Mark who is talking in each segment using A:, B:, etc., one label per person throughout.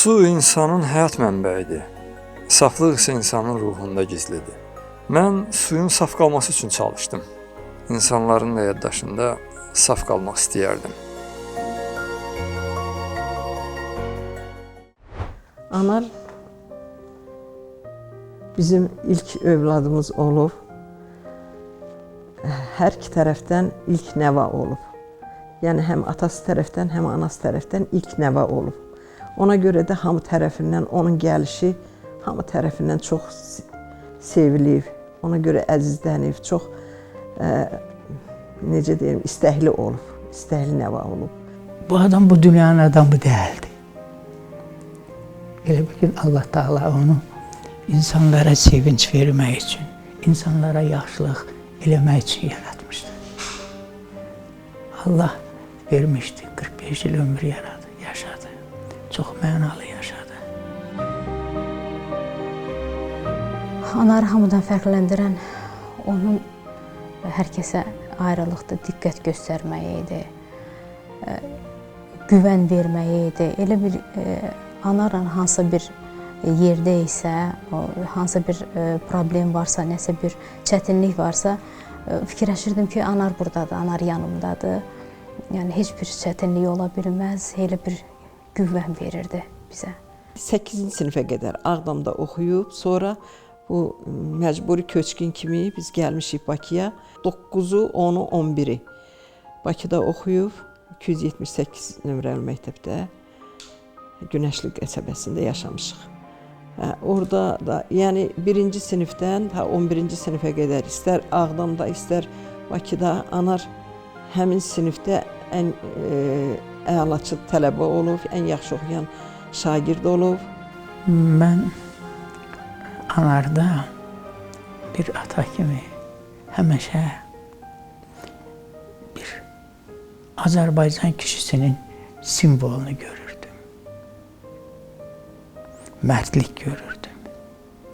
A: Su insanın həyat mənbəyidir. Saflıq isə insanın ruhunda gizlidir. Mən suyun saf qalması üçün çalışdım. İnsanların da yaddaşında saf qalmaq istəyərdim.
B: Anar bizim ilk övladımız olub. Hər iki tərəfdən ilk nəva olub. Yəni həm atası tərəfdən, həm anası tərəfdən ilk nəva olub. Ona görə də hamı tərəfindən onun gəlişi hamı tərəfindən çox sevilib. Ona görə əzizlənib, çox necə deyim, istəkli olub, istəkli nəva olub.
C: Bu adam bu dünyanın adamı deyildi. Elə bir gün Allah Teala onu insanlara sevinç vermək üçün, insanlara yaxşılıq eləmək üçün yaratmışdı. Allah vermişdi, 45 il ömür yaradı, yaşadı. Çox mənalı yaşadı.
D: Anarı hamıdan fərqləndirən onun hər kəsə ayrılıqda diqqət göstərməyi idi, güvən verməyi idi. Elə bir anarla hansısa bir yerdə isə, hansısa bir problem varsa, nəsə bir çətinlik varsa, fikirləşirdim ki, anar buradadır, anar yanımdadır. Yəni heç bir çətinlik ola bilməz, elə bir güvən verirdi bizə.
B: 8-ci sinifə qədər Ağdamda oxuyub, sonra bu məcburi köçkün kimi biz gəlmişik Bakıya. 9-u, 10-u, 11-i Bakıda oxuyub, 278 nömrəli məktəbdə Günəşli qəsəbəsində yaşamışıq. Orada da, yəni 1-ci sinifdən 11-ci sinifə qədər istər Ağdamda, istər Bakıda anar həmin sinifdə ən əlaçı tələbə olub, ən yaxşı oxuyan şagird olub.
C: Mən anarda bir ata kimi həmişə bir Azərbaycan kişisinin simvolunu görürdüm. Mərdlik görürdüm,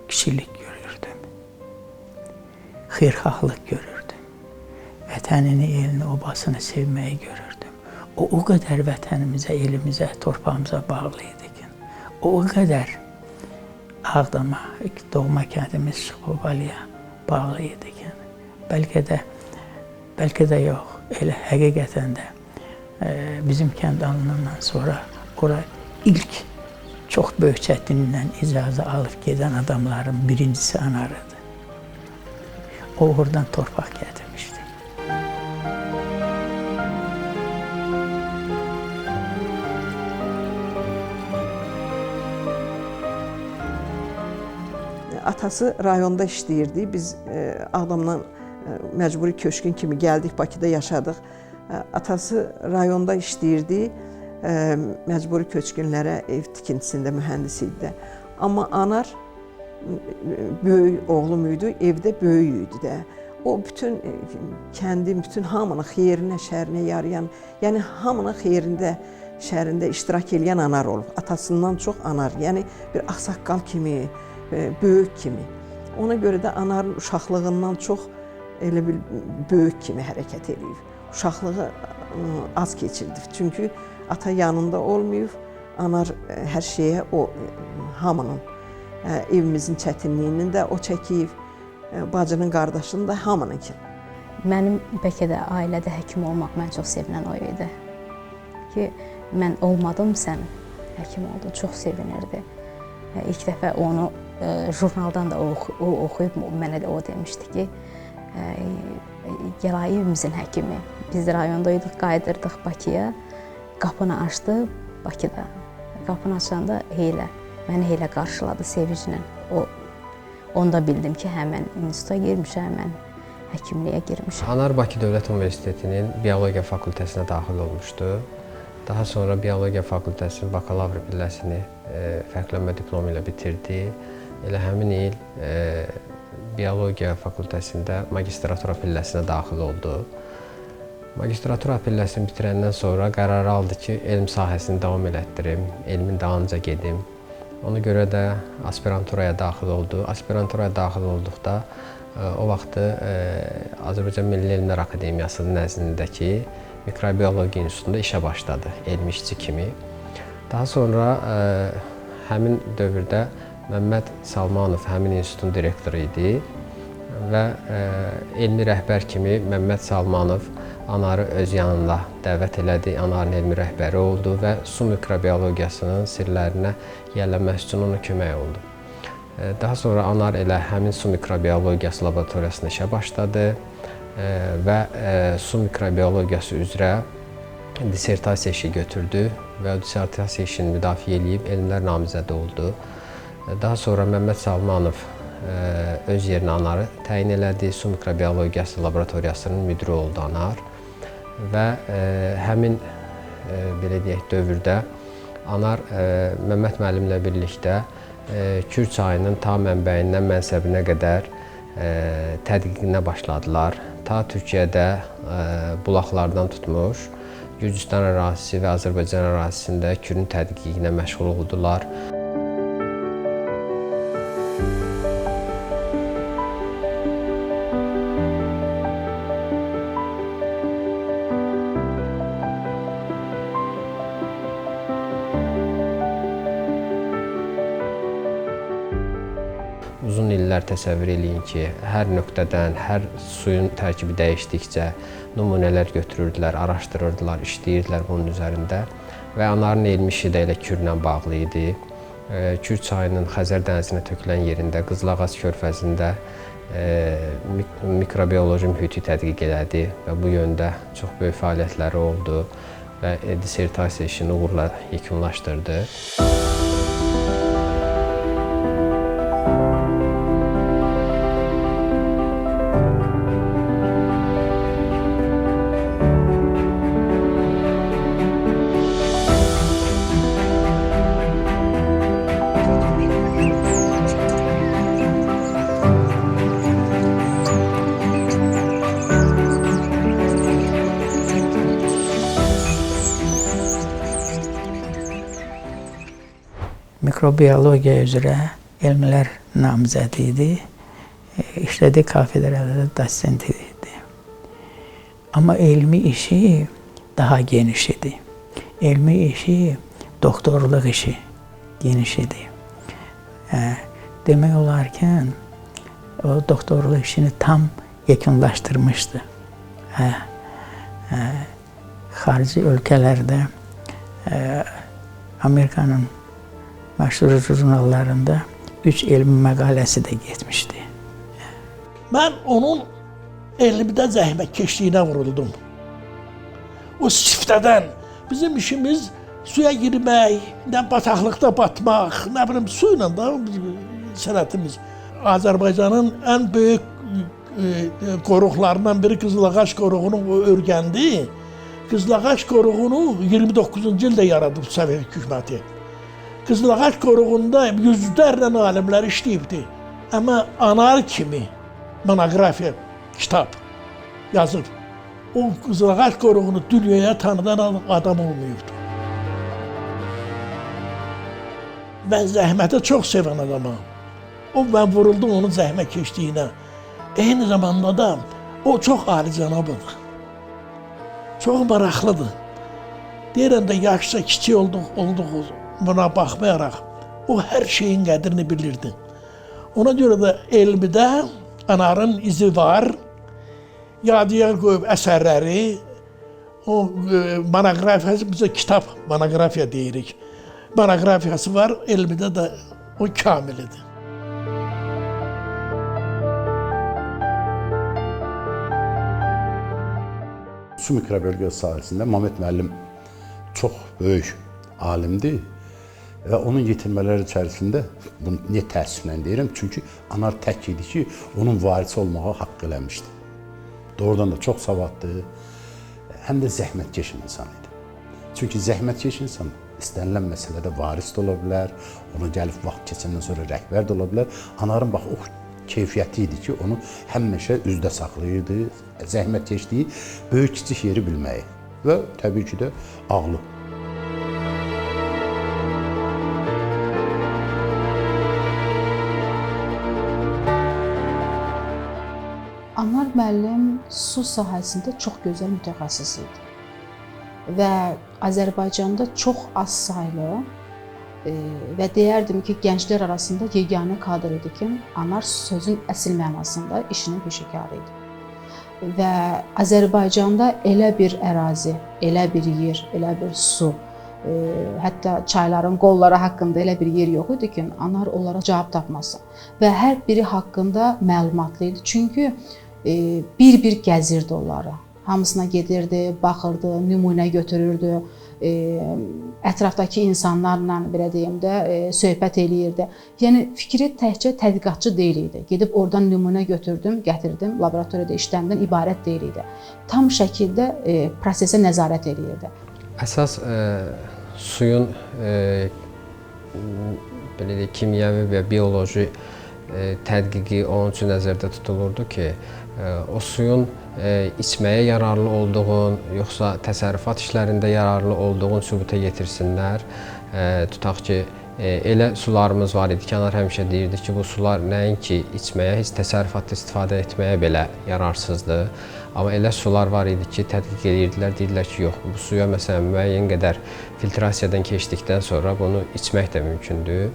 C: kişilik görürdüm, xeyirxahlıq görürdüm, vətənini, elini, obasını sevməyi görürdüm. O qədər vətənimizə, elimizə, torpağımıza bağlı idi ki, o qədər Ağdama, doğma kəndimiz Şıxovalıya bağlı idi ki, bəlkə də yox, elə həqiqətən də bizim kənd alınandan sonra ora ilk çox böyük çətinliklə icazə alıb gedən adamların birincisi anarıdır. O oradan torpaq gətirmişdi.
B: Atası rayonda işləyirdi. Biz Ağdamdan məcburi köçkün kimi gəldik, Bakıda yaşadıq. Atası rayonda işləyirdi, məcburi köçkünlərə ev tikintisində mühəndis idi. Amma anar böyük oğlum idi, evdə böyük idi də. O bütün kəndin, bütün hamının xeyrinə, şərinə yarayan, yəni hamının xeyrində, şərində iştirak edən anar olub. Atasından çox anar, yəni bir ağsaqqal kimi, böyük kimi. Ona görə də anarın uşaqlığından çox elə bir böyük kimi hərəkət edib. Uşaqlığı az keçirdi. Çünki ata yanında olmayıb, anar hər şeyə o hamının, evimizin çətinliyini də o çəkib, bacının, qardaşının da hamınınki.
D: Mənim bəlkə də ailədə həkim olmaq mən çox sevinən o idi. Ki, mən olmadım, sən həkim oldun, çox sevinirdi. İlk dəfə onu jurnaldan da o oxuyub, mənə də o demişdi ki, Gəl evimizin həkimi. Biz rayondaydıq, qayıdırdıq Bakıya. Qapını açdı Bakıda. Qapını açanda məni Heylə qarşıladı sevinclə. Onda bildim ki, həmən instituta girmişəm, həmən həkimliyə girmişəm.
E: Anar Bakı Dövlət Universitetinin Biologiya fakültəsinə daxil olmuşdu. Daha sonra Biologiya fakültəsinin bakalavr pilləsini fərqlənmə diplomu ilə bitirdi. Elə həmin il Biologiya fakültəsində magistratura pilləsinə daxil oldu. Magistratura pilləsini bitirəndən sonra qərar aldı ki, elm sahəsini davam elətdirim, elmin dalınca gedim. Ona görə də aspiranturaya daxil oldu. Aspiranturaya daxil olduqda o vaxtı Azərbaycan Milli Elmlər Akademiyasının nəzdindəki Mikrobiologiya İnstitutunda işə başladı, elmi işçi kimi. Daha sonra həmin dövrdə Məmməd Salmanov həmin institutun direktoru idi və elmi rəhbər kimi Məmməd Salmanov Anarı öz yanına dəvət elədi, Anarın elmi rəhbəri oldu və su mikrobiologiyasının sirlərinə yiyələnmək üçün ona kömək oldu. Daha sonra Anar elə həmin su mikrobiologiyası laboratoriyasında işə başladı və su mikrobiologiyası üzrə dissertasiya işi götürdü və o dissertasiya işini müdafiə edib elmlər namizədi oldu. Daha sonra Məmməd Salmanov öz yerinə Anarı təyin elədi, su mikrobiologiyası laboratoriyasının müdiri oldu Anar. Və həmin belə deyək dövrdə Anar Məmməd müəllimlə birlikdə Kür çayının ta mənbəyindən mənsəbinə qədər tədqiqinə başladılar. Ta Türkiyədə bulaqlardan tutmuş, Gürcüstan ərazisi və Azərbaycan ərazisində Kürün tədqiqinə məşğul oldular. Uzun illər təsəvvür eləyin ki, hər nöqtədən, hər suyun tərkibi dəyişdikcə nümunələr götürürdülər, araşdırırdılar, işləyirdilər bunun üzərində və Anarın elmi işi də elə Kürlə bağlı idi. Kür çayının Xəzər dənizinə tökülən yerində, Qızılağac körfəzində mikrobioloji mühiti tədqiq elədi və bu yöndə çox böyük fəaliyyətləri oldu və dissertasiya işini uğurla yekunlaşdırdı.
C: Mikrobiyologiya üzrə elmlər namizədi idi. İşlədiyi kafedrada da dosent idi. Amma elmi işi daha geniş idi. Elmi işi, doktorluq işi geniş idi. Demək olarkən, o doktorluq işini tam yekunlaşdırmışdı. Xarici ölkələrdə, Amerikanın məşhur jurnallarında 3 elmi məqaləsi də getmişdi.
F: Mən onun elmdə zəhmətkeşliyinə vuruldum. O siftədən bizim işimiz suya girmək, nə bataqlıqda batmaq, nə bilim su ilə da sənətimiz. Azərbaycanın ən böyük qoruqlarından biri Qızılağac qoruğunu öyrəndi. Qızılağac qoruğunu 29-cu ildə yaradıb Sovet hökuməti. Qızılağac qoruğunda yüzlərlə alimlər işləyibdi. Amma anar kimi monoqrafiya, kitab yazıb. O Qızılağac qoruğunu dünyaya tanıdan adam olmayıbdı. Mən zəhməti çox sevən adamam. Mən vuruldum onun zəhmət keçdiyinə. Eyni zamanda da o çox alicənabıdır. Çox maraqlıdır. Deyirəm də yaşca kiçik olduğu buna baxmayaraq o hər şeyin qədrini bilirdi. Ona görə də elmdə Anarın izi var. Yadigar qoyub əsərləri, o monoqrafiyası, bizə kitab monoqrafiya deyirik. Monoqrafiyası var, elmdə də o kamilidir.
G: Su mikrobiyologiyası sahəsində Məmməd müəllim çox böyük alimdir və onun yetirmələri içərisində, bunu niyə təəssüflə deyirəm? Çünki Anar tək idi ki, onun varisi olmağa haqq eləmişdi. Doğrudan da çox savadlı, həm də zəhmətkeş insan idi. Çünki zəhmətkeş insan istənilən məsələdə varis də ola bilər, ona gəlib vaxt keçəndən sonra rəhbər də ola bilər. Anarın bax, o keyfiyyəti idi ki, onu həmişə üzdə saxlayırdı, zəhmətkeşliyi, böyük-kiçik yeri bilməyi və təbii ki də ağlı.
H: Anar müəllim su sahəsində çox gözəl mütəxəssis idi və Azərbaycanda çox az saylı və deyərdim ki, gənclər arasında yeganə kadr idi ki, Anar sözün əsl mənasında işinin peşəkarı idi. Və Azərbaycanda elə bir ərazi, elə bir yer, elə bir su, hətta çayların qolları haqqında elə bir yer yox idi ki, Anar onlara cavab tapmasın. Və hər biri haqqında məlumatlı idi. Çünki bir-bir gəzirdi onları. Hamısına gedirdi, baxırdı, nümunə götürürdü, ətrafdakı insanlarla, belə deyim də, söhbət eləyirdi. Yəni, fikri təkcə tədqiqatçı deyil idi. Gedib oradan nümunə götürdüm, gətirdim, laboratoriyada işləmdən ibarət deyil idi. Tam şəkildə prosesə nəzarət eləyirdi.
E: Əsas suyun belə deyək, kimyəvi və bioloji tədqiqi onun üçün nəzərdə tutulurdu ki, o suyun içməyə yararlı olduğun, yoxsa təsərrüfat işlərində yararlı olduğun sübuta yetirsinlər. Tutaq ki, elə sularımız var idi ki, Anar həmişə deyirdi ki, bu sular nəinki içməyə, heç təsərrüfatda istifadə etməyə belə yararsızdır. Amma elə sular var idi ki, tədqiq edirdilər, deyirlər ki, yox, bu suya məsələn müəyyən qədər filtrasiyadan keçdikdən sonra bunu içmək də mümkündür.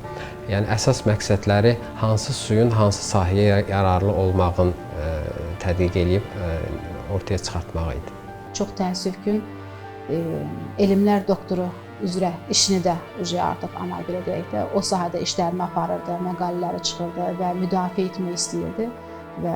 E: Yəni, əsas məqsədləri hansı suyun hansı sahəyə yararlı olmağın tədqiq edib ortaya çıxartmaq idi.
H: Çox təəssüf ki, elmlər doktoru üzrə işini də artıq Anar, belə deyək də, o sahədə işlərini aparırdı, məqalələri çıxırdı və müdafiə etmək istəyirdi. Və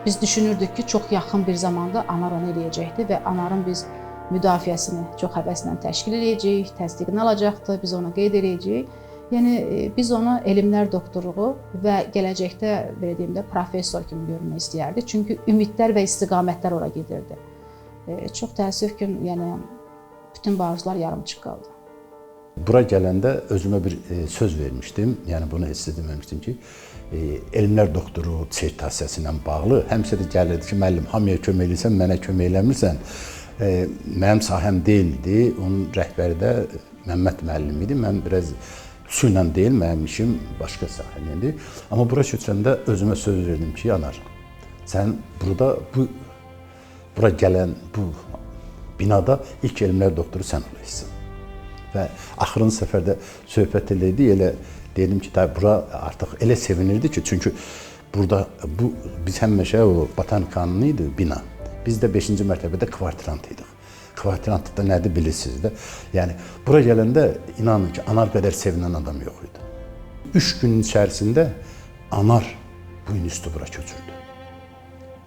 H: biz düşünürdük ki, çox yaxın bir zamanda Anar onu eləyəcəkdi və Anarın biz müdafiəsini çox həvəslə təşkil edəcəyik, təsdiqini alacaqdı, biz onu qeyd edəcəyik. Yəni, biz onu elmlər doktoruğu və gələcəkdə, belə deyim də, professor kimi görmək istəyərdik. Çünki ümidlər və istiqamətlər ora gedirdi. Çox təəssüf ki, yəni, bütün bu arzular yarımçıq qaldı.
G: Bura gələndə özümə bir söz vermişdim, yəni bunu heç deməmişdim ki, elmlər doktoru dissertasiyası ilə bağlı həmişə də gəlirdi ki, müəllim, hamıya kömək edirsən, mənə kömək eləmirsən. Mənim sahəm deyildi, onun rəhbəri də Məmməd müəllim idi. Mən biraz su ilə deyil, mənim işim başqa sahəmdir. Amma bura köçəndə özümə söz verdim ki, Anar, sən bura gələn bu binada ilk elmlər doktoru sən olaysan. Və axırıncı səfərdə söhbət edildi, elə dedim ki, bura artıq elə sevinirdi ki, çünki burada biz həmişə o botanikanın idi bina. Biz də 5-ci mərtəbədə kvartirant idik. Kvartirant da nədir bilirsiniz də. Yəni, bura gələndə inanın ki, Anar qədər sevinən adam yox idi. 3 günün içərisində Anar bu institutu bura köçürdü.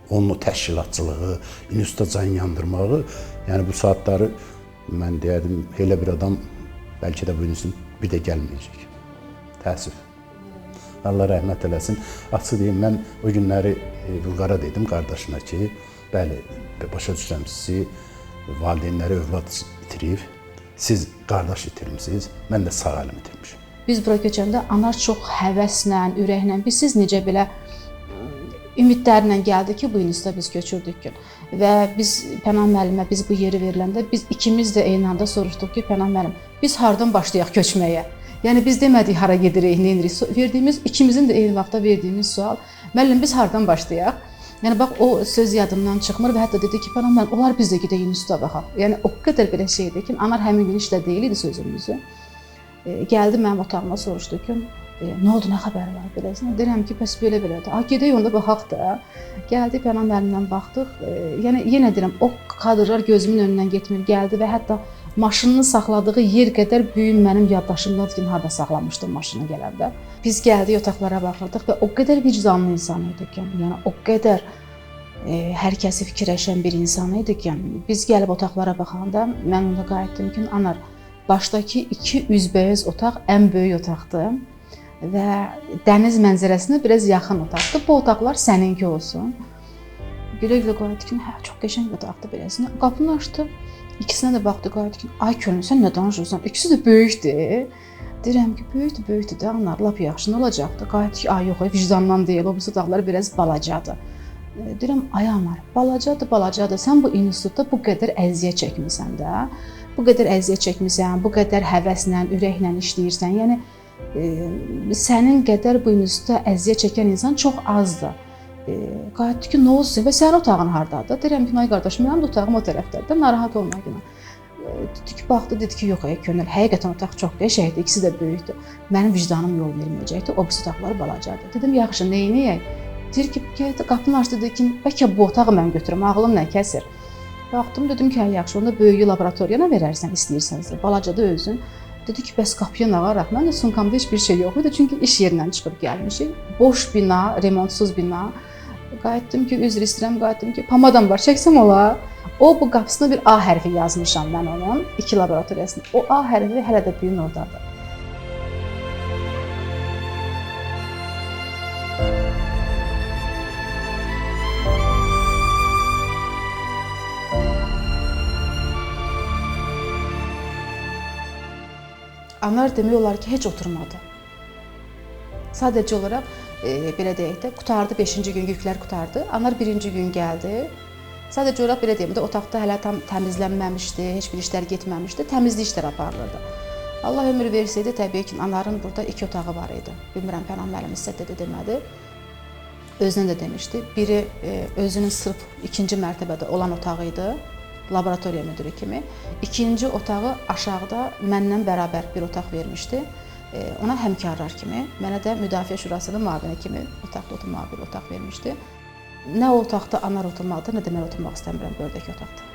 G: Onun o təşkilatçılığı, instituta can yandırmağı, yəni bu saatları mən deyərdim, elə bir adam bəlkə də bu institut bir də gəlməyəcək. Təəssüf. Allah rəhmət eləsin. Açıq deyim, mən o günləri Vüqara dedim qardaşına ki, bəli, başa düşürəm sizi, valideynləri övlad itirib, siz qardaş itirmişsiniz, mən də sağ əlim itirmişim.
H: Biz bura köçəndə Anar çox həvəslə, ürəklə, biz siz necə belə ümidlərlə gəldi ki, bu instituta biz köçürdük ki. Və biz Pənah müəllimə biz bu yeri veriləndə biz ikimiz də eyni anda soruşduq ki, Pənah müəllim, biz hardan başlayaq köçməyə? Yəni biz demədik hara gedirik, nə edirik. Verdiyimiz ikimizin də eyni vaxtda verdiyimiz sual, müəllim biz hardan başlayaq? Yəni bax o söz yadımdan çıxmır və hətta dedi ki, Pənah müəllim, onlar biz də gedək instituta baxaq. Yəni o qədər belə şeydir ki, Anar həmin gün işlə deyil idi sözümüzü. Gəldi mənim otağıma soruşdu ki, nə oldu, nə xəbər var beləsinə? Deyirəm ki, bəs belə-belədir. Gedək onda baxaq da. Gəldi Pənah müəllimlə baxdıq. Yəni yenə deyirəm, o kadrlar gözümün önündən getmir. Gəldi və hətta maşınını saxladığı yer qədər böyük mənim yaddaşımdadır ki, harda saxlamışdım maşını gələndə. Biz gəldik, otaqlara baxırdıq və o qədər vicdanlı insan idik ki, yəni o qədər hər kəsi fikirləşən bir insan idik ki, biz gəlib otaqlara baxanda mən onda qayıtdım ki, Anar, başdakı 2 üzbəüz otaq ən böyük otaqdır və dəniz mənzərəsinə biraz yaxın otaqdır. Bu otaqlar səninki olsun. Gülə-gülə qayıtdı ki, hə, çox qəşəng otaqdır beləsinə. Qapını açdı, ikisinə də baxdı, qayıtdı ki, ay Könül, sən nə danışırsan? İkisi də böyükdür. Deyirəm ki, böyükdür də, Anar, lap yaxşı, nə olacaqdı? Qayıtdı ki, ay yox, vicdandan deyil, o bu otaqlar biraz balacadır. Deyirəm, ay Anar, balacadır. Sən bu institutda bu qədər əziyyət çəkmisən də. Bu qədər əziyyət çəkmisən, bu qədər həvəslə, ürəklə işləyirsən. Yəni sənin qədər bu institutda əziyyət çəkən insan çox azdır. Qayıtdı ki, nə olsun və sənin otağın hardadır? Deyirəm ki, ay qardaş, mənim də otağım o tərəfdədir, narahat olma günə. Dedi ki, baxdı, dedi ki, yox, Könül, həqiqətən otaq çox qəşəngdir, ikisi də böyükdür. Mənim vicdanım yol verməyəcəkdir, o birisi otaqlar balacadır. Dedim, yaxşı, neyniyək? Deyir ki, qapını açdı, dedi ki, bəlkə bu otağı mən götürüm, ağlım nə kəsir? Baxdım, dedim ki, hə, yaxşı, onda böyüyü laboratoriyana verərsən, istəyirsənsə, balaca da özün. Dedi ki, bəs qapıya nağaraq, mən də sumkamda heç bir şey yox idi, çünki iş yerindən çıxıb gəlmişik. Boş bina, remontsuz bina. Qayıtdım ki, üzr istəyirəm, qayıtdım ki, pomadam var, çəksəm olar. O, bu qapısına bir A hərfi yazmışam mən onun, 2 laboratoriyasında. O A hərfi hələ də büyün oradadır. Anar demək olar ki, heç oturmadı. Sadəcə olaraq, belə deyək də, qutardı, 5-ci gün yüklər qutardı. Anar 1-ci gün gəldi. Sadəcə olaraq, belə deyim də, otaqda hələ tam təmizlənməmişdi, heç bir işlər getməmişdi, təmizlik işlər aparılırdı. Allah ömür versəydi, təbii ki, Anarın burada 2 otağı var idi. Bilmirəm, Pənah müəllim sizə də demədi. Özünə də demişdi. Biri özünün sırf 2-ci mərtəbədə olan otağı idi. Laboratoriya müdürü kimi. 2-ci otağı aşağıda məndən bərabər bir otaq vermişdi. Ona həmkarlar kimi, mənə də Müdafiə Şurasının müavini kimi otaqda oturmağa bir otaq vermişdi. Nə o otaqda Anar oturmaqdır, nə də mən oturmaq istəmirəm böldəki otaqda.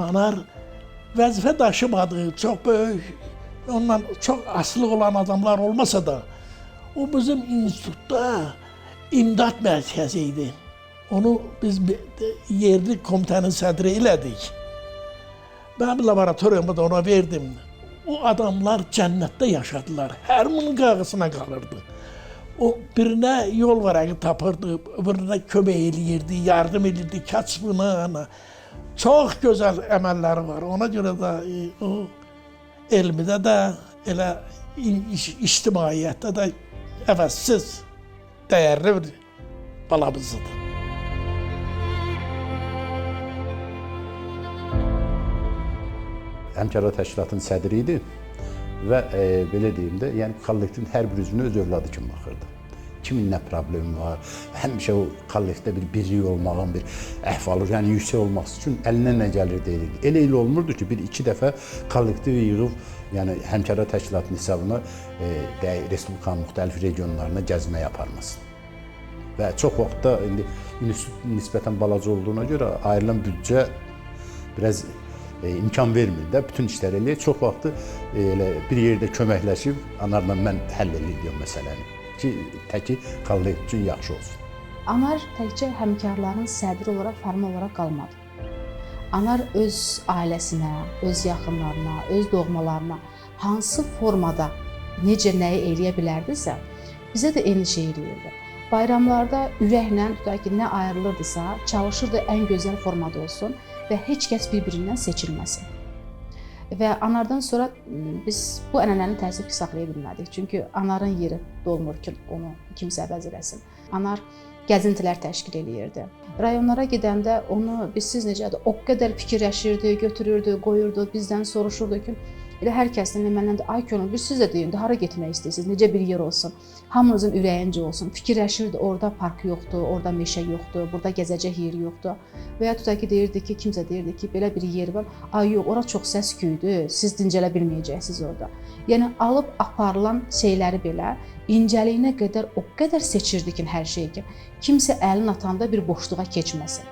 F: Anar vəzifə daşımadığı çox böyük, ondan çox asılı olan adamlar olmasa da, o bizim institutda imdad mərkəzi idi. Onu biz yerli komitənin sədri elədik. Mən laboratoriyamı da ona verdim. O adamlar cənnətdə yaşadılar. Hər bunun qağısına qalırdı. O birinə yol vərəqi tapırdı, birinə kömək eləyirdi, yardım edirdi, kaçbına. Çox gözəl əməlləri var. Ona görə də o elmidə də, elə ictimaiyyətdə də əvəzsiz dəyərli bir balamızdır.
G: Həmkarlar təşkilatının sədri idi və belə deyim də, yəni kollektivin hər bir üzvünə öz övladı kimi baxırdı. Kimin nə problemi var, həmişə o kollektivdə bir birlik olmağın bir əhvalı, yəni yüksək olmaq üçün əlindən nə gəlir deyildi. Elə olmurdu ki, 1-2 dəfə kollektivi yığıb, yəni həmkarlar təşkilatının hesabına Respublikanın müxtəlif regionlarına gəzməyə aparmasın. Və çox vaxtda indi institut nisbətən balaca olduğuna görə ayrılan büdcə biraz imkan vermir də bütün işləri eləyək. Çox vaxtı elə bir yerdə köməkləşib, Anarla mən həll edirdim məsələni. Ki, təki kollektiv üçün yaxşı olsun.
H: Anar təkcə həmkarların sədri olaraq, formal olaraq qalmadı. Anar öz ailəsinə, öz yaxınlarına, öz doğmalarına hansı formada necə nəyi eləyə bilərdisə, bizə də eyni şey eləyirdi. Bayramlarda ürəklə tutaq ki, nə ayrılırdısa, çalışırdı ən gözəl formada olsun və heç kəs bir-birindən seçilməsin. Və Anardan sonra biz bu ənənəni təəssüf ki, saxlaya bilmədik. Çünki Anarın yeri dolmur ki, onu kimsə əvəz eləsin. Anar gəzintilər təşkil eləyirdi. Rayonlara gedəndə onu siz necədir, o qədər fikirləşirdi, götürürdü, qoyurdu, bizdən soruşurdu ki, elə hər kəsdən məndən də ay Könül, siz də deyin, hara getmək istəyirsiniz, necə bir yer olsun, hamınızın ürəyincə olsun. Fikirləşirdi, orada park yoxdur, orada meşə yoxdur, burada gəzəcək yer yoxdur. Və ya tutaq ki, deyirdi ki, kimsə deyirdi ki, belə bir yer var, ay yox, ora çox səs-küydür, siz dincələ bilməyəcəksiniz orada. Yəni alıb aparılan şeyləri belə incəliyinə qədər o qədər seçirdi ki, hər şeyi ki, kimsə əlini atanda bir boşluğa keçməsin.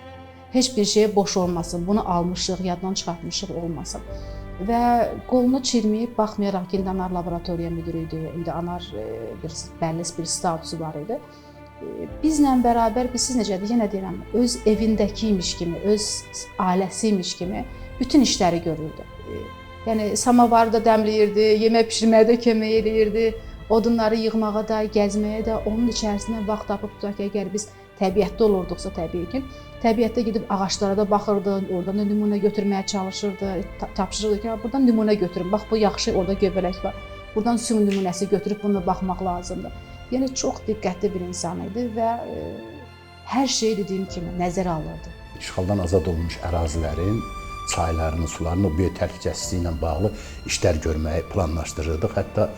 H: Heç bir şey boş olmasın, bunu almışıq, yaddan çıxartmışıq olmasın. Və qolunu çirməyib, baxmayaraq ki, indi Anar laboratoriya müdürü idi, indi Anar bəlli bir statusu var idi. Bizlə bərabər, siz necədir, yenə deyirəm, öz evindəkiymiş kimi, öz ailəsiymiş kimi bütün işləri görürdü. Yəni, samavarı da dəmləyirdi, yemək pişirməyə də kömək edirdi, odunları yığmağa da, gəzməyə də, onun içərisində vaxt tapıb tutaq ki, əgər biz təbiətdə olurduqsa təbii ki, təbiətdə gedib ağaclara da baxırdı, oradan da nümunə götürməyə çalışırdı, tapşırırdı ki, buradan nümunə götürün, bax bu yaxşı, orada göbələk var, buradan sümük nümunəsi götürüb bunu baxmaq lazımdır. Yəni, çox diqqətli bir insan idi və hər şey dediyim kimi nəzərə alırdı.
G: İşğaldan azad olunmuş ərazilərin, çaylarının, sularının o biotəhlükəsizliyi ilə bağlı işlər görməyi planlaşdırırdıq. Hətta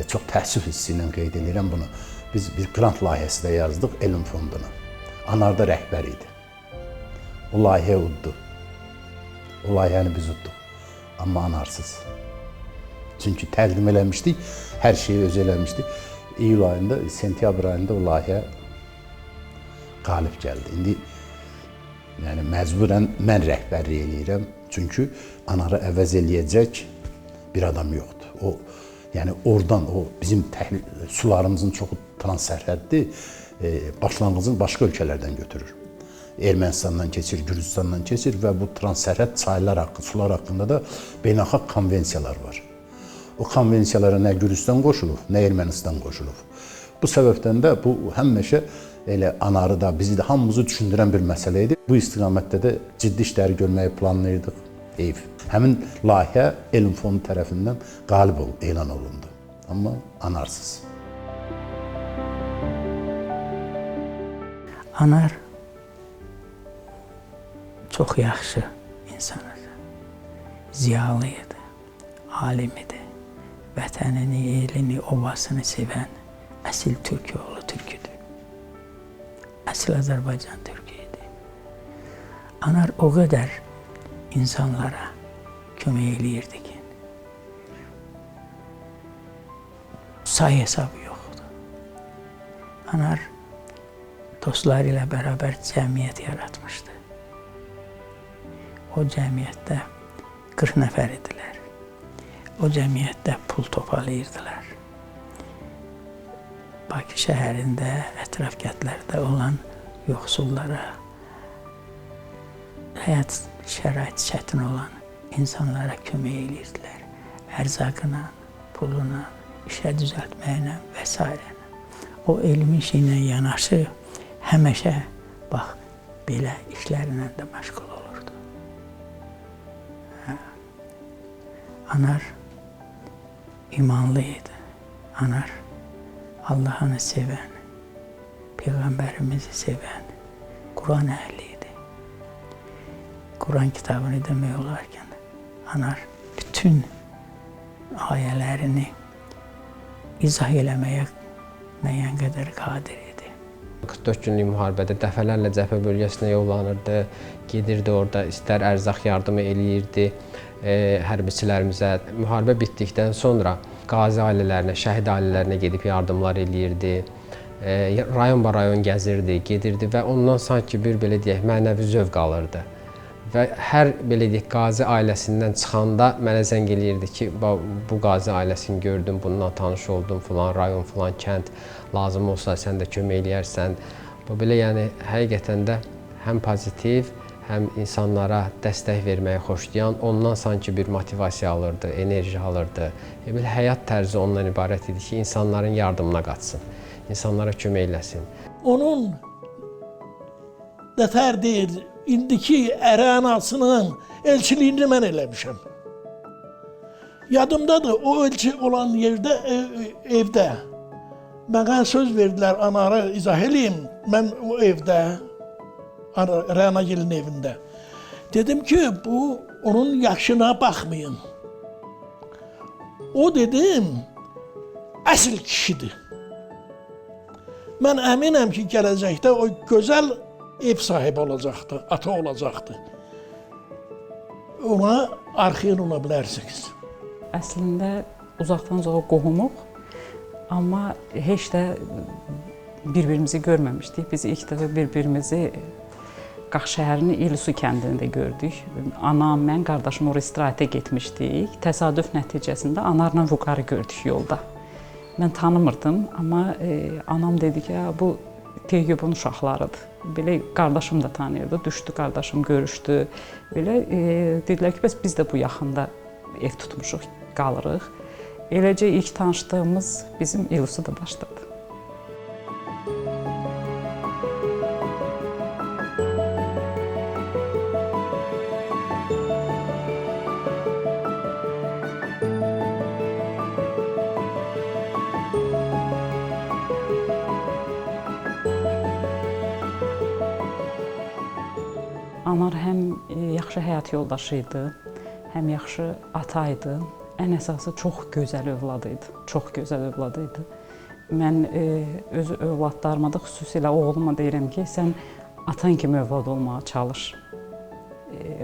G: çox təəssüf hissi ilə qeyd edirəm bunu. Biz bir qrant layihəsi də yazdıq elm fonduna. Anarda rəhbər idi. O layihə uddu. O layihəni biz udduq. Amma anarsız. Çünki təqdim eləmişdik, hər şeyi özü eləmişdik. İyul ayında, sentyabr ayında o layihə qalib gəldi. İndi yəni məcburən mən rəhbərlik eləyirəm. Çünki Anarı əvəz eləyəcək bir adam yoxdur. O yəni oradan o bizim sularımızın çoxu transsərhəddi, başlanğıcını başqa ölkələrdən götürür. Ermənistandan keçir, Gürcüstandan keçir və bu transsərhəd çaylar haqqı, sular haqqında da beynəlxalq konvensiyalar var. O konvensiyalara nə Gürcüstan qoşulub, nə Ermənistan qoşulub. Bu səbəbdən də bu həmişə elə Anarı da, bizi də hamımızı düşündürən bir məsələ idi. Bu istiqamətdə də ciddi işləri görməyi planlayırdıq. Həmin layihə elm fondu tərəfindən qalib elan olundu. Amma anarsız.
C: Anar çox yaxşı insan idi. Ziyalı idi, alim idi. Vətənini, elini, ovasını sevən əsil türk oğlu türküdür. Əsil Azərbaycan türkü idi. Anar o qədər insanlara kömək eləyirdi ki, say hesabı yoxdur. Anar dostları ilə bərabər cəmiyyət yaratmışdı. O cəmiyyətdə 40 nəfər idilər. O cəmiyyətdə pul toparlayırdılar. Bakı şəhərində, ətraf kəndlərdə olan yoxsullara, həyat şəraiti çətin olan insanlara kömək edirdilər. Ərzaqına, puluna, işə düzəltməyinə və s. O elmi işi ilə yanaşı, həmişə bax, belə işlərlə də məşğul olurdu. Anar imanlı idi. Anar Allah'ını sevən, Peyğəmbərimizi sevən, Quran əhli idi. Quran kitabını demək olarkən, Anar bütün ayələrini izah eləməyə müəyyən qədər qadir idi.
E: 44 günlük müharibədə dəfələrlə cəbhə bölgəsinə yollanırdı, gedirdi orada, istər ərzaq yardımı eləyirdi hərbiçilərimizə. Müharibə bitdikdən sonra qazi ailələrinə, şəhid ailələrinə gedib yardımlar eləyirdi. Rayon gəzirdi, gedirdi və ondan sanki bir belə deyək, mənəvi zövq alırdı. Və hər belə deyək, qazi ailəsindən çıxanda mənə zəng eləyirdi ki, bu qazi ailəsini gördüm, bununla tanış oldum, filan rayon, filan kənd, lazım olsa sən də kömək eləyərsən. Bu belə yəni həqiqətən də həm pozitiv, həm insanlara dəstək verməyi xoşlayan, ondan sanki bir motivasiya alırdı, enerji alırdı. Bir həyat tərzi ondan ibarət idi ki, insanların yardımına qaçsın, insanlara kömək eləsin.
F: Onun nətər deyir, indiki əri anasının elçiliyini mən eləmişəm. Yadımdadır, o elçi olan yerdə, evdə mənə söz verdilər, anarı izah eləyim, mən o evdə, Rənagilin evində. Dedim ki, bu onun yaşına baxmayın. O dedim, əsl kişidir. Mən əminəm ki, gələcəkdə o gözəl ev sahibi olacaqdı, ata olacaqdı. Ona arxayın ola bilərsiniz.
I: Əslində uzaqdan uzağa qohumuq, amma heç də bir-birimizi görməmişdik. Biz ilk dəfə bir-birimizi Qax şəhərinin İlsu kəndində gördük. Anam, mən, qardaşım oraya istirahətə getmişdik. Təsadüf nəticəsində anarla Vüqarı gördük yolda. Mən tanımırdım, amma anam dedi ki, bu Teyyubun uşaqlarıdır. Belə qardaşım da tanıyırdı, düşdü qardaşım, görüşdü. Belə dedilər ki, bəs biz də bu yaxında ev tutmuşuq, qalırıq. Eləcə ilk tanışdığımız bizim İlsu'da başladı. Anar həm yaxşı həyat yoldaşı idi, həm yaxşı ata idi. Ən əsası çox gözəl övlad idi, çox gözəl övlad idi. Mən öz övladlarıma da, xüsusilə oğluma deyirəm ki, sən atan kimi övlad olmağa çalış.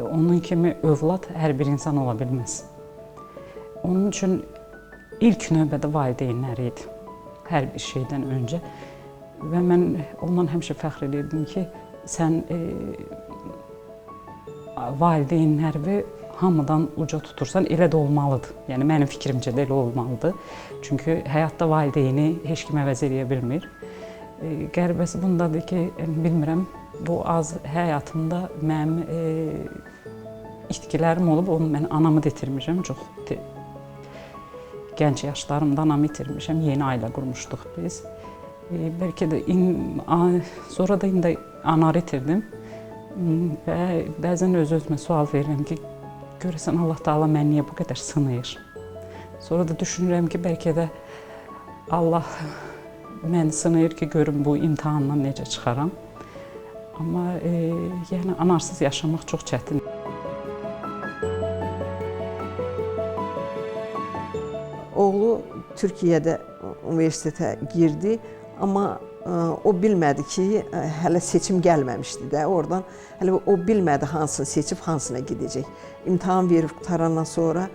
I: Onun kimi övlad hər bir insan ola bilməz. Onun üçün ilk növbədə valideynləri idi, hər bir şeydən öncə. Və mən ondan həmişə fəxr edirdim ki, sən valideynləri hamıdan uca tutursan, elə də olmalıdır. Yəni, mənim fikrimcə də elə olmalıdır. Çünki həyatda valideyni heç kim əvəz eləyə bilmir. Qəribəsi bundadır ki, bilmirəm, bu az həyatımda mənim itkilərim olub, onu mən anamı da itirmişəm, çox gənc yaşlarımda anamı itirmişəm, yeni ailə qurmuşduq biz. Bəlkə də sonra da indi anarı itirdim. Və bəzən öz-özümə sual verirəm ki, görəsən Allah Taala məni niyə bu qədər sınayır? Sonra da düşünürəm ki, bəlkə də Allah məni sınayır ki, görüm bu imtahandan necə çıxaram. Amma yəni anarsız yaşamaq çox çətindir.
B: Oğlu Türkiyədə universitetə girdi, amma o bilmədi ki, hələ seçim gəlməmişdi də oradan. Hələ o bilmədi hansını seçib, hansına gedəcək. İmtahan verib qutarandan sonra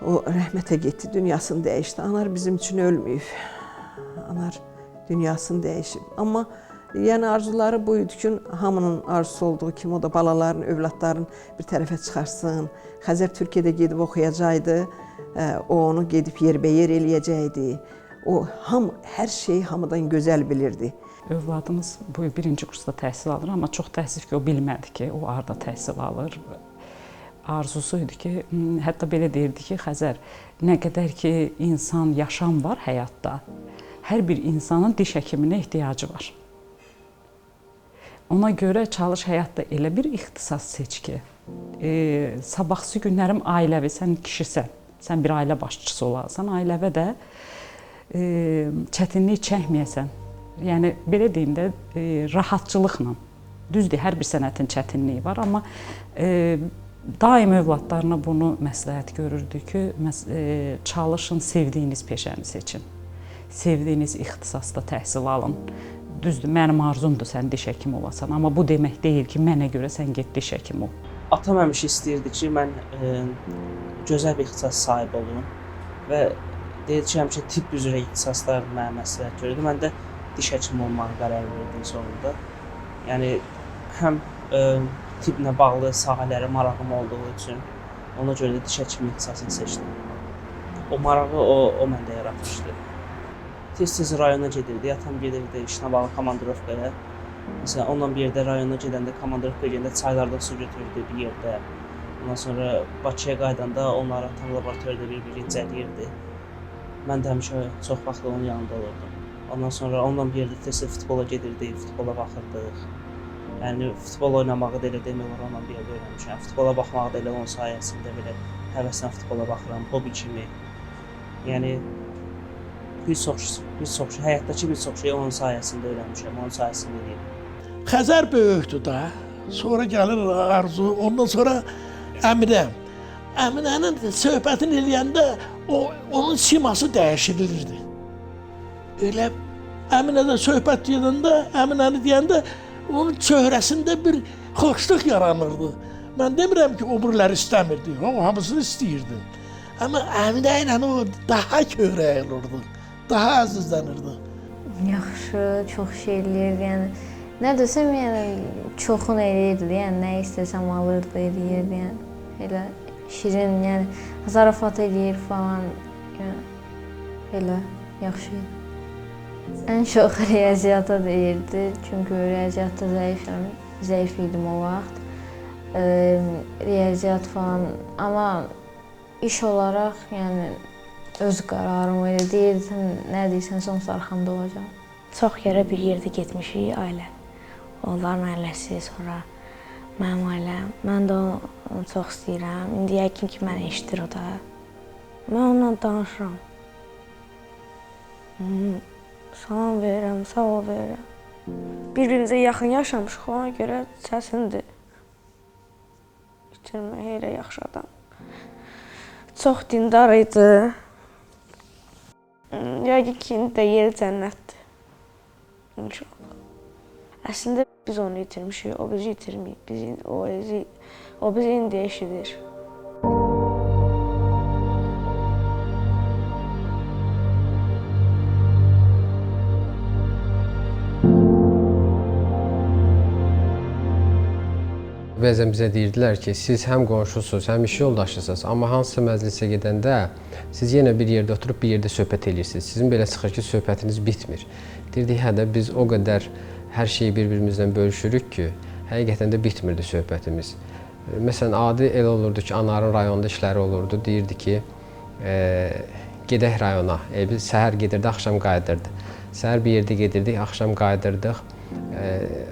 B: o rəhmətə getdi, dünyasını dəyişdi. Anar bizim üçün ölməyib. Anar dünyasını dəyişib. Amma yəni arzuları bu idi ki, hamının arzusu olduğu kimi o da balaların, övladların bir tərəfə çıxarsın. Xəzər Türkiyədə gedib oxuyacaqdı. O onu gedib yerbəyer eləyəcəkdi. O hər şeyi hamıdan gözəl bilirdi.
I: Övladımız bu birinci kursda təhsil alır, amma çox təəssüf ki, o bilmədi ki, o harda təhsil alır. Arzusu idi ki, hətta belə deyirdi ki, Xəzər, nə qədər ki, insan, yaşam var həyatda, hər bir insanın diş həkiminə ehtiyacı var. Ona görə çalış həyatda elə bir ixtisas seç ki, sabahsı günlərim ailəvi, sən kişisən, sən bir ailə başçısı olasan, ailəvə də çətinlik çəkməyəsən. Yəni, belə deyim də, rahatçılıqla. Düzdür, hər bir sənətin çətinliyi var, amma daim övladlarına bunu məsləhət görürdü ki, çalışın, sevdiyiniz peşəni seçin. Sevdiyiniz ixtisasda təhsil alın. Düzdür, mənim arzumdur sən diş həkimi olasan, amma bu demək deyil ki, mənə görə sən get diş həkimi ol.
J: Atam həmişə istəyirdi ki, mən gözəl bir ixtisas sahibi olum və deyirdi ki, həmişə tibb üzrə ixtisaslar mənə məsləhət görürdü. Mən də diş həkimi olmağa qərar verdim sonunda. Yəni, həm tibblə bağlı sahələrə marağım olduğu üçün ona görə də diş həkimi ixtisasını seçdim. O marağı o məndə yaratmışdı. Tez-tez rayona gedirdi, atam gedirdi işinə bağlı komandirovkaya. Məsələn, onunla bir yerdə rayona gedəndə, komandirovka gedəndə çaylardan su götürürdü bir yerdə. Ondan sonra Bakıya qayıdanda onları atan laboratoriyada bir-biri incələyirdi. Mən də həmişə çox vaxt onun yanında olurdum. Ondan sonra onunla bir yerdə tez futbola gedirdik, futbola baxırdıq. Yəni futbol oynamağı da elə demək olar onunla bir yerdə öyrənmişəm. Futbola baxmağı da elə onun sayəsində belə həvəslə futbola baxıram, hobi kimi. Yəni bir çox həyatdakı bir çox şeyi onun sayəsində öyrənmişəm, onun sayəsində deyirəm.
F: Xəzər böyükdür da. Sonra gəlir Arzu, ondan sonra Əminə. Əminənin söhbətini eləyəndə onun siması dəyişdirilirdi. Elə Əminədən söhbət edəndə, Əminəni deyəndə onun çöhrəsində bir xoşluq yaranırdı. Mən demirəm ki, o biriləri istəmirdi, o hamısını istəyirdi. Amma Əminə ilə o daha kövrək olurdu, daha əzizlənirdi.
K: Yaxşı, çox şey eləyirdi, yəni nə desəm, yəni çoxunu eləyirdi, yəni nə istəsəm alırdı, eləyirdi, yəni elə şirin, yəni zarafat eləyir falan, yəni elə yaxşı idi. Ən çox riyaziyyata deyirdi, çünki riyaziyyatda zəif idim o vaxt. Riyaziyyat falan, amma iş olaraq, yəni öz qararım elə deyirdi, nə deyirsən, sonsuza arxamda olacaq.
L: Çox yerə bir yerdə getmişik ailə. Onların ailəsi, sonra mənim ailəm. Mən də onu çox istəyirəm. İndi yəqin ki, mənə eşidir o da. Mən onunla danışıram. Salam verirəm, sağ ol verirəm. Bir-birimizə yaxın yaşamışıq, ona görə səsindir. İtirmək elə yaxşı adam. Çox dindar idi. Yəqin ki, indi də yeri cənnətdir. İnşallah. Əslində biz onu itirmişik, o bizi itirməyib. O bizi indi eşidir.
E: Bəzən bizə deyirdilər ki, siz həm qonşusunuz, həm iş yoldaşısınız, amma hansısa məclisə gedəndə siz yenə bir yerdə oturub bir yerdə söhbət edirsiniz. Sizin belə çıxır ki, söhbətiniz bitmir. Deyirdik, hə də biz o qədər hər şeyi bir-birimizlə bölüşürük ki, həqiqətən də bitmirdi söhbətimiz. Məsələn, adi elə olurdu ki, Anarın rayonda işləri olurdu. Deyirdi ki, gedək rayona. Biz səhər gedirdi, axşam qayıdırdı. Səhər bir yerdə gedirdik, axşam qayıdırdıq.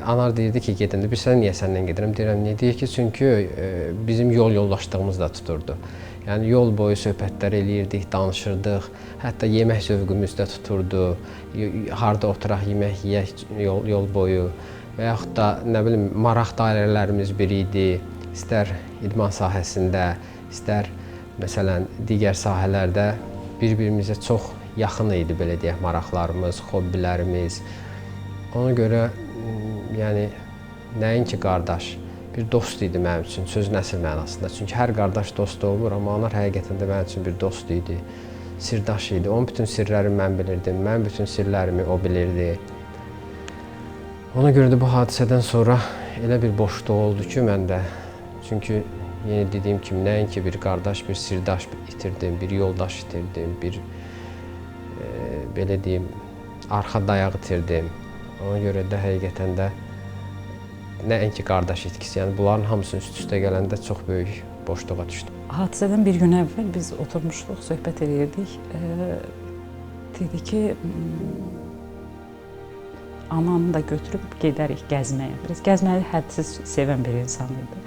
E: Anar deyirdi ki, gedəndə, bir sən niyə səndən gedirəm? Deyirəm, niyə? Deyir ki, çünki bizim yol yoldaşlığımız da tuturdu. Yəni, yol boyu söhbətlər eləyirdik, danışırdıq, hətta yemək zövqümüz də tuturdu. Harda oturaq, yemək yeyək yol boyu və yaxud da, nə bilim, maraq dairələrimiz bir idi. İstər idman sahəsində, istər, məsələn, digər sahələrdə bir-birimizə çox yaxın idi, belə deyək, maraqlarımız, hobbilərimiz. Ona görə, yəni, nəinki qardaş, bir dost idi mənim üçün, sözün əsl mənasında. Çünki hər qardaş dost olmur, amma Anar həqiqətən də mənim üçün bir dost idi, sirdaş idi. Onun bütün sirlərimi mən bilirdim, mən bütün sirlərimi o bilirdi. Ona görə də bu hadisədən sonra elə bir boşluq oldu ki, məndə. Çünki, yeni dediyim kimi, nəinki bir qardaş, bir sirdaş itirdim, bir yoldaş itirdim, bir, belə deyim, arxa dayaq itirdim. Ona görə də həqiqətən də nəinki qardaş itkisi, yəni bunların hamısının üst-üstə gələndə çox böyük boşluğa düşdüm.
I: Hadisədən bir gün əvvəl biz oturmuşduq, söhbət edirdik. Dedi ki, ananı da götürüb gedərik gəzməyə. Biraz gəzməyi hədsiz sevən bir insan idi.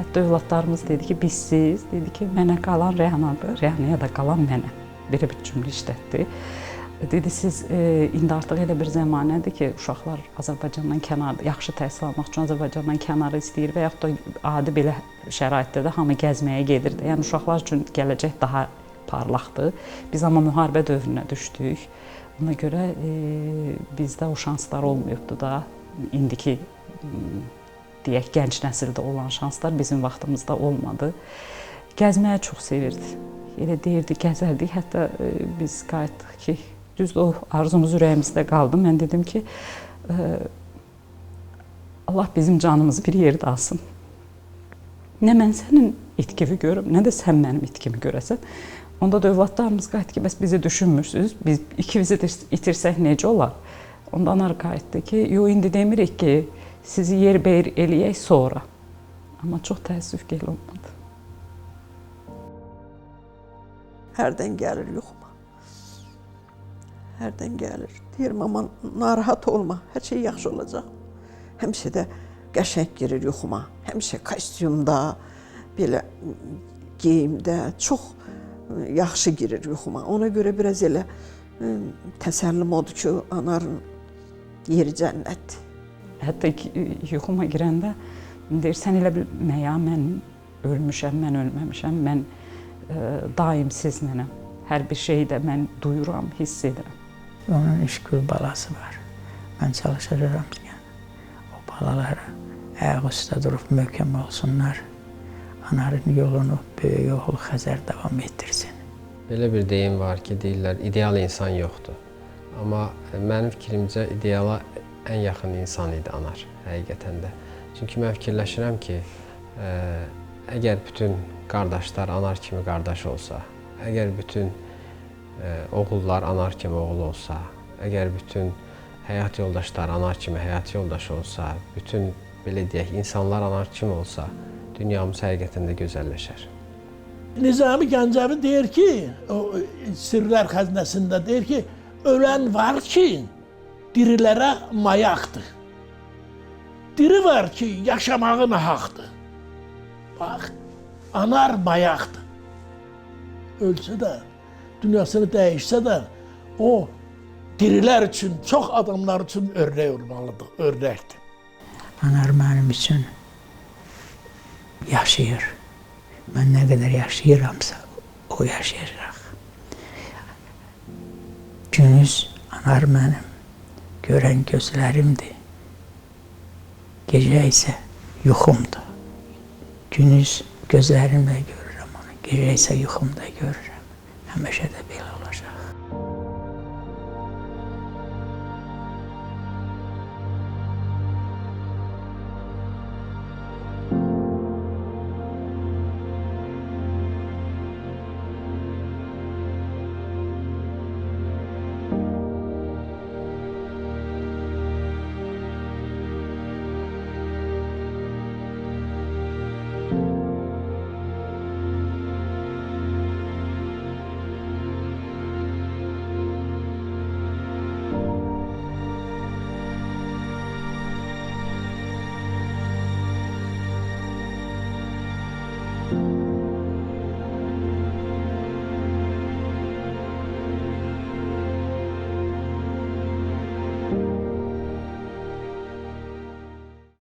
I: Hətta övladlarımız dedi ki, bizsiz, dedi ki, mənə qalan Rəhanadır, Rəhanaya da qalan mənə. Belə bir cümlə işlətdi. Dedi, siz indi artıq elə bir zəmanədir ki, uşaqlar Azərbaycandan kənarda, yaxşı təhsil almaq üçün Azərbaycandan kənarı istəyir və yaxud da adi belə şəraitdə də hamı gəzməyə gedir. Yəni, uşaqlar üçün gələcək daha parlaqdır. Biz amma müharibə dövrünə düşdük. Ona görə bizdə o şanslar olmayıbdı da, indiki, deyək, gənc nəsildə olan şanslar bizim vaxtımızda olmadı. Gəzməyə çox sevirdi. Elə deyirdi, gəzərdik, hətta biz qayıtdıq ki, düzdür, o arzumuz ürəyimizdə qaldı. Mən dedim ki, Allah bizim canımızı bir yerdə alsın. Nə mən sənin itkini görüm, nə də sən mənim itkimi görəsən. Onda da övladlarımız qayıtdı ki, bəs bizi düşünmürsünüz, biz ikimizi itirsək necə olar? Onda anar qayıtdı ki, yo indi demirik ki, sizi yerbeyer eləyək sonra. Amma çox təəssüf ki, elə olmadı.
B: Hərdən gəlir yuxuma. Hərdən gəlir. Deyirəm, aman narahat olma, hər şey yaxşı olacaq. Həmişə də qəşəng girir yuxuma. Həmişə kostyumda, belə geyimdə çox yaxşı girir yuxuma. Ona görə biraz elə təsəllim odur ki, Anarın yeri cənnətdir.
I: Hətta yuxuma girəndə deyir, sən elə bilmə ya, mən ölmüşəm, mən ölməmişəm, mən daim sizinlənəm. Hər bir şeydə mən duyuram, hiss edirəm.
C: Onun 3 qız balası var. Mən çalışacağam ki, o balaları ayaq üstə durub möhkəm olsunlar. Anarın yolunu böyük oğul Xəzər davam etdirsin.
E: Belə bir deyim var ki, deyirlər, ideal insan yoxdur. Amma mənim fikrimcə ideala ən yaxın insan idi Anar, həqiqətən də. Çünki mən fikirləşirəm ki, əgər bütün qardaşlar Anar kimi qardaş olsa, əgər bütün oğullar Anar kimi oğul olsa, əgər bütün həyat yoldaşları Anar kimi həyat yoldaşı olsa, bütün, belə deyək, insanlar Anar kimi olsa, dünyamız həqiqətən də gözəlləşər.
F: Nizami Gəncəvi deyir ki, o Sirlər xəzinəsində deyir ki, ölən var ki, dirilərə mayaqdır. Diri var ki, yaşamağı nahaqdır. Bax, Anar mayaqdır. Ölsə də, dünyasını dəyişsə də, o dirilər üçün, çox adamlar üçün örnek olmalıdır, örnəkdir.
C: Anar mənim üçün yaşayır. Mən nə qədər yaşayıramsa, o yaşayacaq. Günüz Anar mənim görən gözlərimdir. Gecə isə yuxumdur. Günüz gözlərimlə görürəm onu, gecə isə yuxumda görürəm. Həmişə də belə.